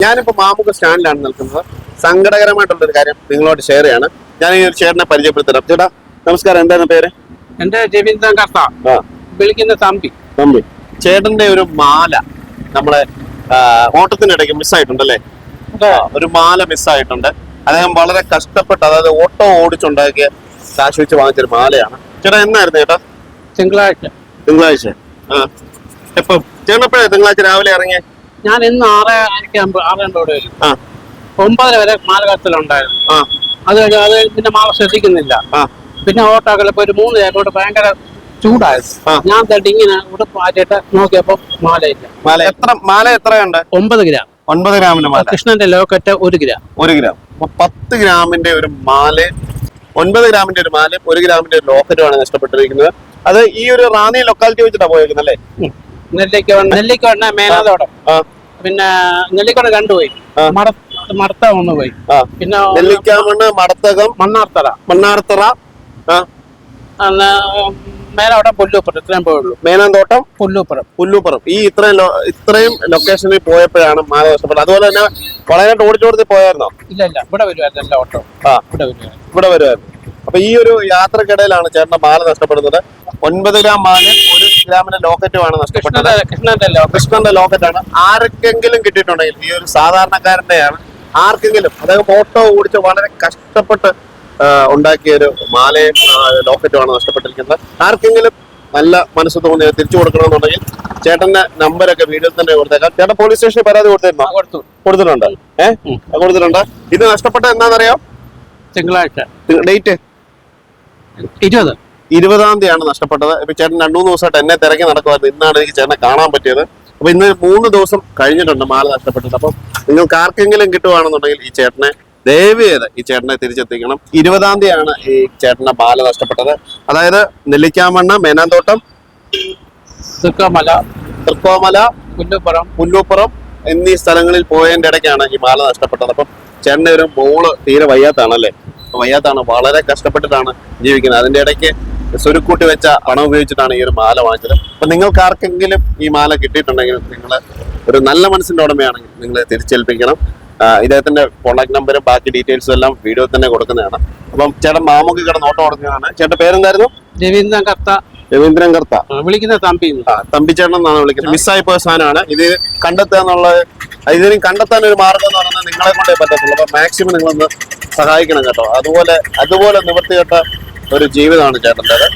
ഞാനിപ്പോ മാമുക്ക് സ്റ്റാൻഡിലാണ് നിൽക്കുന്നത്. സങ്കടകരമായിട്ടുള്ളൊരു കാര്യം നിങ്ങളോട് ഷെയർ ചെയ്യാണ്. ഞാൻ ഈ ഒരു ചേട്ടനെ പരിചയപ്പെടുത്തരാം. ചേട്ടാ നമസ്കാരം, എന്താണ് പേര്? എന്റെ രവീന്ദ്രൻ കർത്ത, വിളിക്കുന്ന തമ്പി. തമ്പി, ചേട്ടന്റെ ഒരു മാല നമ്മളെ ഓട്ടത്തിനിടയ്ക്ക് മിസ്സായിട്ടുണ്ടല്ലേ? ഒരു മാല മിസ്സായിട്ടുണ്ട്. അദ്ദേഹം വളരെ കഷ്ടപ്പെട്ട്, അതായത് ഓട്ടോ ഓടിച്ചുണ്ടാക്കിയ കാശ് വെച്ച് വാങ്ങിച്ചൊരു മാലയാണ്. ചേട്ടാ എന്നായിരുന്നു ചേട്ടാ? തിങ്കളാഴ്ച. തിങ്കളാഴ്ച എപ്പം ചേട്ടൻ എപ്പോഴാ തിങ്കളാഴ്ച രാവിലെ ഇറങ്ങിയ? ഞാൻ ഇന്ന് 6:50 വരും. 9 വരെ മാല കത്തിലുണ്ടായിരുന്നു. അത് കഴിഞ്ഞ് പിന്നെ മാല ശ്രദ്ധിക്കുന്നില്ല. പിന്നെ ഓട്ടോക്കളിപ്പോ ഒരു 3 കൊണ്ട് ഭയങ്കര ചൂടായിരുന്നു. ഞാൻ തട്ടി ഇങ്ങനെ ഉടുപ്പ് മാറ്റിയിട്ട് നോക്കിയപ്പോ മാലയില്ല. മാല എത്രയുണ്ട്? 9 ഗ്രാം. 9 ഗ്രാമിന്റെ മാല. കൃഷ്ണന്റെ ലോക്കറ്റ് 1 ഗ്രാം. 1 ഗ്രാം. 10 ഗ്രാമിന്റെ ഒരു മാല, 9 ഗ്രാമിന്റെ ഒരു മാല, 1 ഗ്രാമിന്റെ ഒരു ലോക്കറ്റുമാണ് നഷ്ടപ്പെട്ടിരിക്കുന്നത്. അത് ഈ ഒരു റാന്നി ലൊക്കാലിറ്റി വെച്ചിട്ടാ പോയേക്കുന്നത് അല്ലേ? നെല്ലിക്കോട് മേനാതോടം, പിന്നെ നെല്ലിക്കോട് 2 പോയി, മടത്ത 1 പോയി, പിന്നെ നെല്ലിക്കാമണ്ണ്, മടത്തകം, മണ്ണാർത്തറ, മേലോടം, പുല്ലൂപ്പുറം. ഇത്രയും പോയുള്ളൂ. മേനാന്തോട്ടം, പുല്ലൂപ്പുറം. ഈ ഇത്രയും ലൊക്കേഷനിൽ പോയപ്പോഴാണ് മാല നഷ്ടപ്പെട്ടത്. അതുപോലെ തന്നെ വളരെ ഓടിച്ചോടത്തി പോയായിരുന്നോ? ഇല്ല, ഇവിടെ വരുമായിരുന്നു ഓട്ടോ. ഇവിടെ വരുമായിരുന്നു. അപ്പൊ ഈ ഒരു യാത്രക്കിടയിലാണ് ചേട്ടന്റെ മാല നഷ്ടപ്പെടുന്നത്. 9 ഗ്രാം മാലയും 1 ഗ്രാമിന്റെ ലോക്കറ്റുമാണ് നഷ്ടപ്പെട്ടത്. കൃഷ്ണന്റെ ലോക്കറ്റാണ്. ആർക്കെങ്കിലും കിട്ടിയിട്ടുണ്ടെങ്കിൽ, ഈ ഒരു സാധാരണക്കാരന്റെയാണ്, ആർക്കെങ്കിലും, അദ്ദേഹം ഓട്ടോ ഓടിച്ച് വളരെ കഷ്ടപ്പെട്ട് ഉണ്ടാക്കിയ ഒരു മാലയും ലോക്കറ്റുമാണ് നഷ്ടപ്പെട്ടിരിക്കുന്നത്. ആർക്കെങ്കിലും നല്ല മനസ്സ് തോന്നി തിരിച്ചു കൊടുക്കണമെന്നുണ്ടെങ്കിൽ ചേട്ടന്റെ നമ്പരൊക്കെ വീഡിയോയിൽ തന്നെ കൊടുത്തേക്കാം. ചേട്ടൻ പോലീസ് സ്റ്റേഷനിൽ പരാതി കൊടുത്തിരുന്നോ? കൊടുത്തിട്ടുണ്ട്. കൊടുത്തിട്ടുണ്ട്. ഇത് നഷ്ടപ്പെട്ടത് എന്താണെന്നറിയാം? തിങ്കളാഴ്ച. ഡേറ്റ് 20-ാം തീയതിയാണ് നഷ്ടപ്പെട്ടത്. ഇപ്പൊ ചേട്ടൻ 2-3 ദിവസമായിട്ട് എന്നെ തിരക്കി നടക്കുമായിരുന്നു. ഇന്നാണ് എനിക്ക് ചേട്ടനെ കാണാൻ പറ്റിയത്. അപ്പൊ ഇന്ന് 3 ദിവസം കഴിഞ്ഞിട്ടുണ്ട് മാല നഷ്ടപ്പെട്ടത്. അപ്പം നിങ്ങൾക്ക് ആർക്കെങ്കിലും കിട്ടുവാണെന്നുണ്ടെങ്കിൽ ഈ ചേട്ടനെ ദയവ് ചെയ്ത് ഈ ചേട്ടനെ തിരിച്ചെത്തിക്കണം. 20-ാം തീയതിയാണ് ഈ ചേട്ടന്റെ മാല നഷ്ടപ്പെട്ടത്. അതായത് നെല്ലിക്കാമണ്ണ, മേനാന്തോട്ടം, തൃക്കോമല, പുല്ലൂപ്പുറം എന്നീ സ്ഥലങ്ങളിൽ പോയതിന്റെ ഇടയ്ക്കാണ് ഈ മാല നഷ്ടപ്പെട്ടത്. അപ്പം ചേട്ടന്റെ ഒരു മോള് തീരെ വയ്യാത്താണല്ലേ? വയ്യാത്താണ്, വളരെ കഷ്ടപ്പെട്ടിട്ടാണ് ജീവിക്കുന്നത്. അതിന്റെ ഇടയ്ക്ക് സ്വരുക്കൂട്ടി വെച്ച പണം ഉപയോഗിച്ചിട്ടാണ് ഈ ഒരു മാല വാങ്ങിച്ചത്. അപ്പൊ നിങ്ങൾക്ക് ആർക്കെങ്കിലും ഈ മാല കിട്ടിയിട്ടുണ്ടെങ്കിൽ, നിങ്ങൾ ഒരു നല്ല മനസ്സിന്റെ ഉടമയാണെങ്കിൽ നിങ്ങൾ തിരിച്ചേൽപ്പിക്കണം. ഇദ്ദേഹത്തിന്റെ കോൺടാക്ട് നമ്പറും ബാക്കി ഡീറ്റെയിൽസും എല്ലാം വീഡിയോ തന്നെ കൊടുക്കുന്നതാണ്. അപ്പം ചേട്ടൻ മാമുക്ക് കിടന്ന് ഓട്ടം ഓടുന്നതാണ്. ചേട്ടൻ പേരെന്തായിരുന്നു? രവീന്ദ്രൻ കർത്ത, വിളിക്കുന്ന തമ്പി. തമ്പിച്ചേട്ടൻ എന്നാണ് വിളിക്കുന്നത്. മിസ്സായി പോയ സാധനമാണ്. ഇത് കണ്ടെത്തുക എന്നുള്ളത്, ഇതിന് കണ്ടെത്താൻ ഒരു മാർഗം എന്ന് പറയുന്നത് നിങ്ങളെ കൊണ്ടേ പറ്റത്തുള്ളൂ. അപ്പൊ മാക്സിമം നിങ്ങളൊന്ന് സഹായിക്കണം കേട്ടോ. അതുപോലെ നിവൃത്തികെട്ട ഒരു ജീവിതമാണ് ചേട്ടൻ്റെത്.